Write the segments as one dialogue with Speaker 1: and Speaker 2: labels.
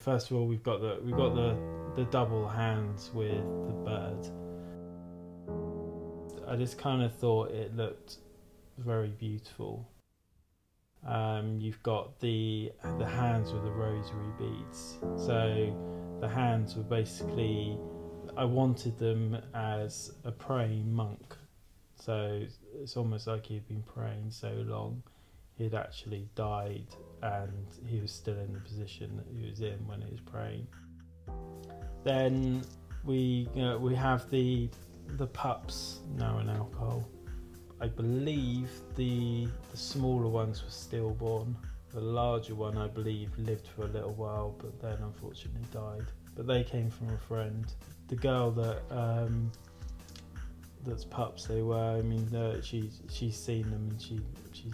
Speaker 1: First of all, we've got the double hands with the bird. I just kind of thought it looked very beautiful. You've got the hands with the rosary beads. So the hands were basically, I wanted them as a praying monk. So it's almost like he'd been praying so long, he'd actually died and he was still in the position that he was in when he was praying. Then we have the pups now in alcohol. I believe the smaller ones were stillborn. The larger one, I believe, lived for a little while, but then unfortunately died. But they came from a friend. The girl that's pups they were. I mean, she's seen them and she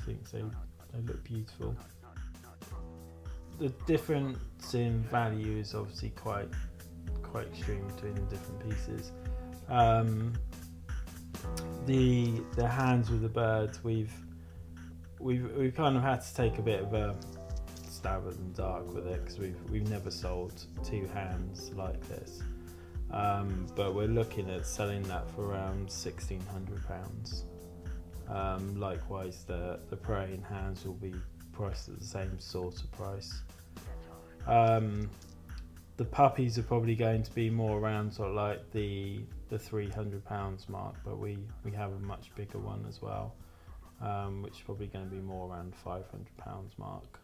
Speaker 1: thinks they look beautiful. The difference in value is obviously quite extreme between the different pieces. The hands with the birds, we've kind of had to take a bit of a stab at the dark with it because we've never sold two hands like this, but we're looking at selling that for around £1,600. Likewise, the praying hands will be priced at the same sort of price. The puppies are probably going to be more around sort of like the £300 mark, but we have a much bigger one as well, which is probably going to be more around the £500 mark.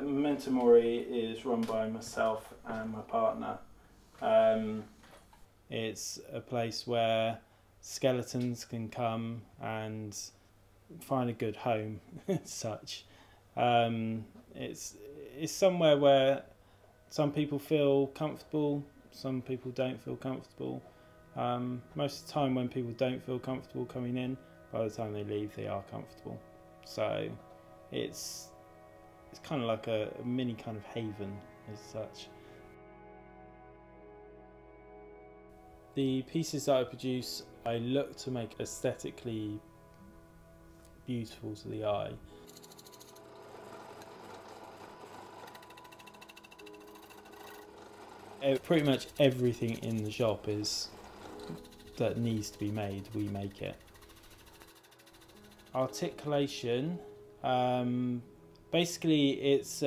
Speaker 1: Memento Mori is run by myself and my partner. It's a place where skeletons can come and find a good home as such. It's somewhere where some people feel comfortable, some people don't feel comfortable. Most of the time when people don't feel comfortable coming in, by the time they leave they are comfortable. So it's kind of like a mini kind of haven as such. The pieces that I produce, I look to make aesthetically beautiful to the eye. Pretty much everything in the shop that needs to be made, we make it. Articulation, basically it's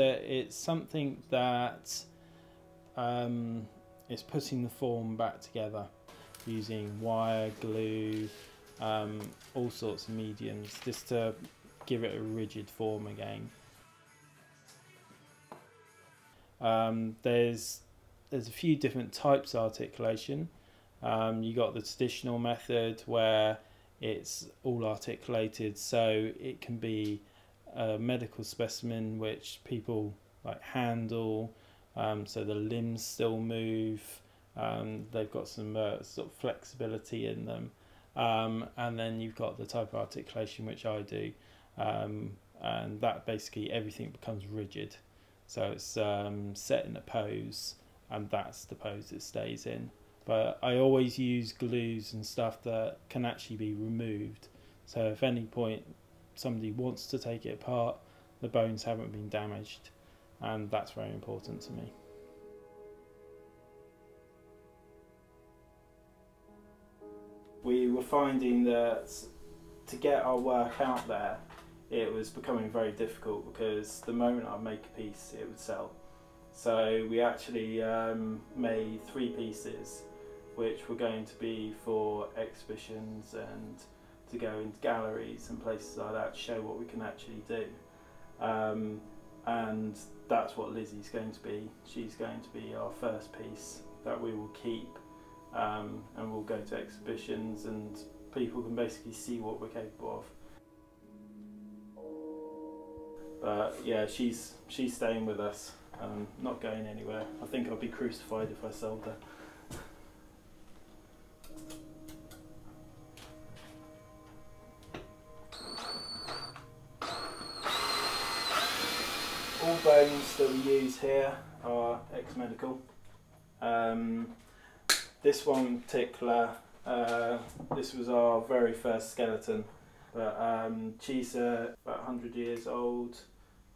Speaker 1: something that is putting the form back together using wire, glue, all sorts of mediums, just to give it a rigid form again. There's a few different types of articulation. You got the traditional method where it's all articulated, so it can be a medical specimen which people like handle, so the limbs still move, they've got some sort of flexibility in them, and then you've got the type of articulation which I do, and that basically everything becomes rigid, so it's set in a pose and that's the pose it stays in. But I always use glues and stuff that can actually be removed, so if at any point somebody wants to take it apart, the bones haven't been damaged, and that's very important to me. We were finding that to get our work out there, it was becoming very difficult because the moment I make a piece, it would sell. So we actually made 3 pieces which were going to be for exhibitions and to go into galleries and places like that to show what we can actually do. And that's what Lizzie's going to be. She's going to be our first piece that we will keep, and we'll go to exhibitions and people can basically see what we're capable of. But yeah, she's staying with us, not going anywhere. I think I'd be crucified if I sold her. All bones that we use here are ex-medical. This one in particular, this was our very first skeleton, but she's about 100 years old,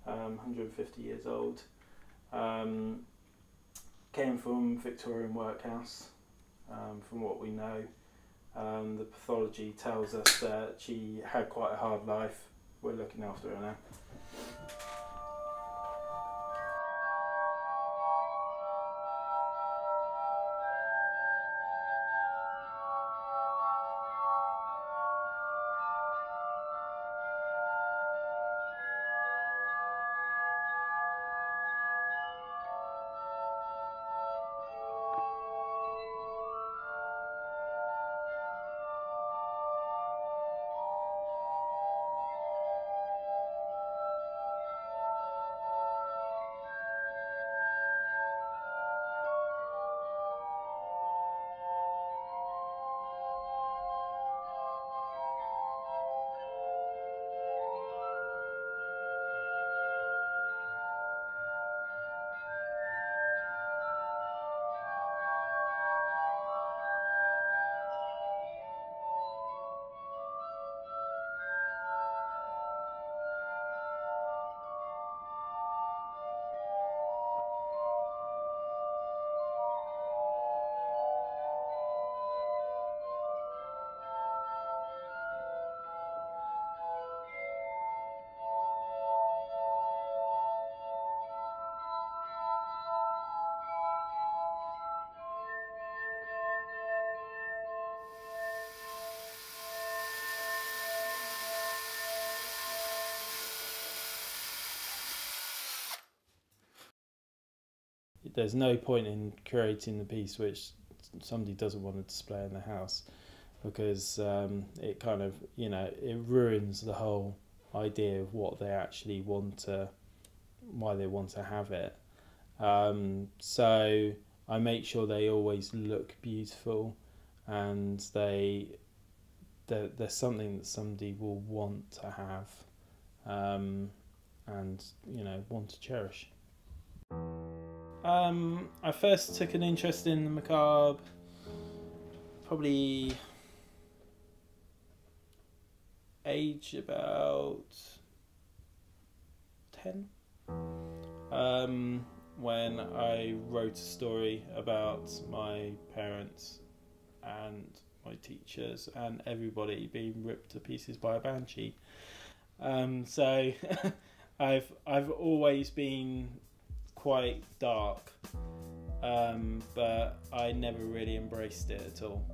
Speaker 1: 150 years old. Um, came from Victorian workhouse, from what we know. The pathology tells us that she had quite a hard life. We're looking after her now. There's no point in creating the piece which somebody doesn't want to display in the house, because it kind of, it ruins the whole idea of what they actually want to, why they want to have it. So I make sure they always look beautiful, and there's something that somebody will want to have, and want to cherish. I first took an interest in the macabre probably age about 10, when I wrote a story about my parents and my teachers and everybody being ripped to pieces by a banshee. So I've always been quite dark, but I never really embraced it at all.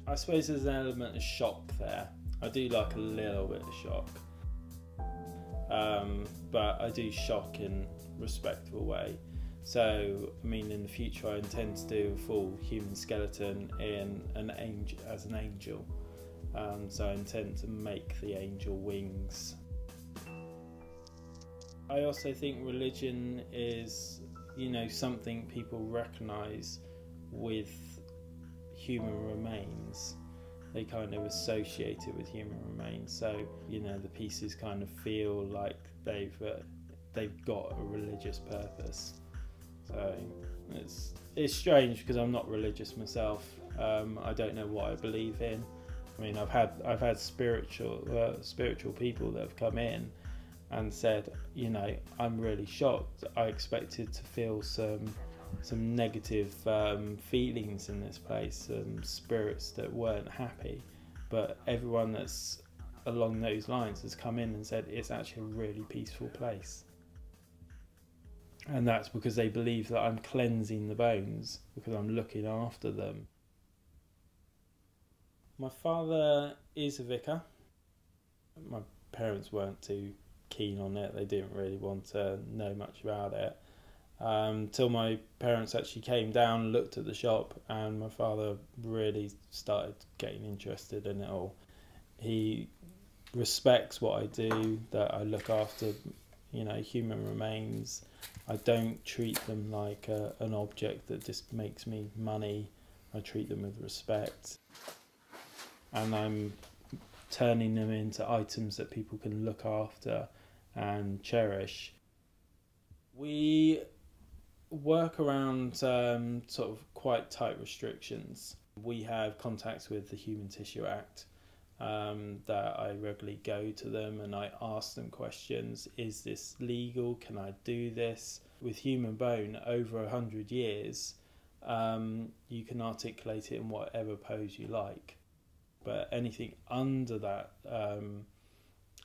Speaker 1: I suppose there's an element of shock there. I do like a little bit of shock, but I do shock in a respectful way. So, I mean, in the future I intend to do a full human skeleton in an angel. So I intend to make the angel wings. I also think religion is, something people recognise with human remains. They kind of associate it with human remains. So, the pieces kind of feel like they've got a religious purpose. So it's strange because I'm not religious myself. I don't know what I believe in. I mean, I've had spiritual people that have come in and said, I'm really shocked. I expected to feel some negative feelings in this place, some spirits that weren't happy, but everyone that's along those lines has come in and said it's actually a really peaceful place. And that's because they believe that I'm cleansing the bones, because I'm looking after them. My father is a vicar. My parents weren't too keen on it. They didn't really want to know much about it. Till my parents actually came down, looked at the shop, and my father really started getting interested in it all. He respects what I do, that I look after, human remains. I don't treat them like an object that just makes me money. I treat them with respect. And I'm turning them into items that people can look after and cherish. We work around sort of quite tight restrictions. We have contacts with the Human Tissue Act, that I regularly go to them and I ask them questions. Is this legal? Can I do this? With human bone, over 100 years, you can articulate it in whatever pose you like. But anything under that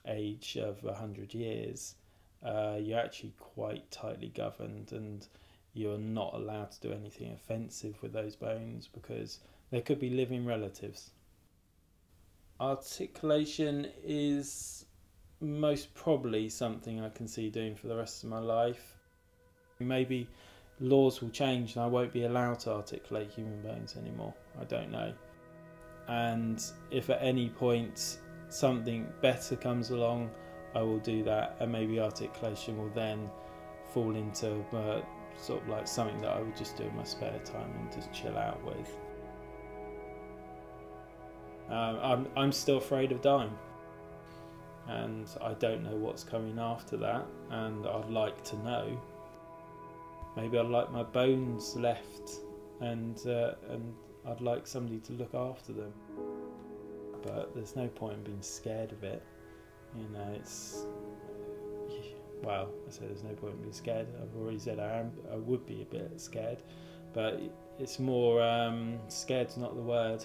Speaker 1: age of 100 years, you're actually quite tightly governed, and you're not allowed to do anything offensive with those bones because they could be living relatives. Articulation is most probably something I can see doing for the rest of my life. Maybe laws will change and I won't be allowed to articulate human bones anymore. I don't know. And if at any point something better comes along, I will do that, and maybe articulation will then fall into sort of like something that I would just do in my spare time and just chill out with. I'm still afraid of dying, and I don't know what's coming after that, and I'd like to know. Maybe I'd like my bones left, and I'd like somebody to look after them. But there's no point in being scared of it. You know, well, I said there's no point in being scared. I've already said I would be a bit scared, but it's more, scared's not the word.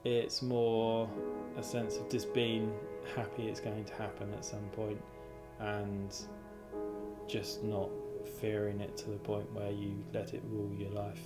Speaker 1: It's more a sense of just being happy it's going to happen at some point, and just not fearing it to the point where you let it rule your life.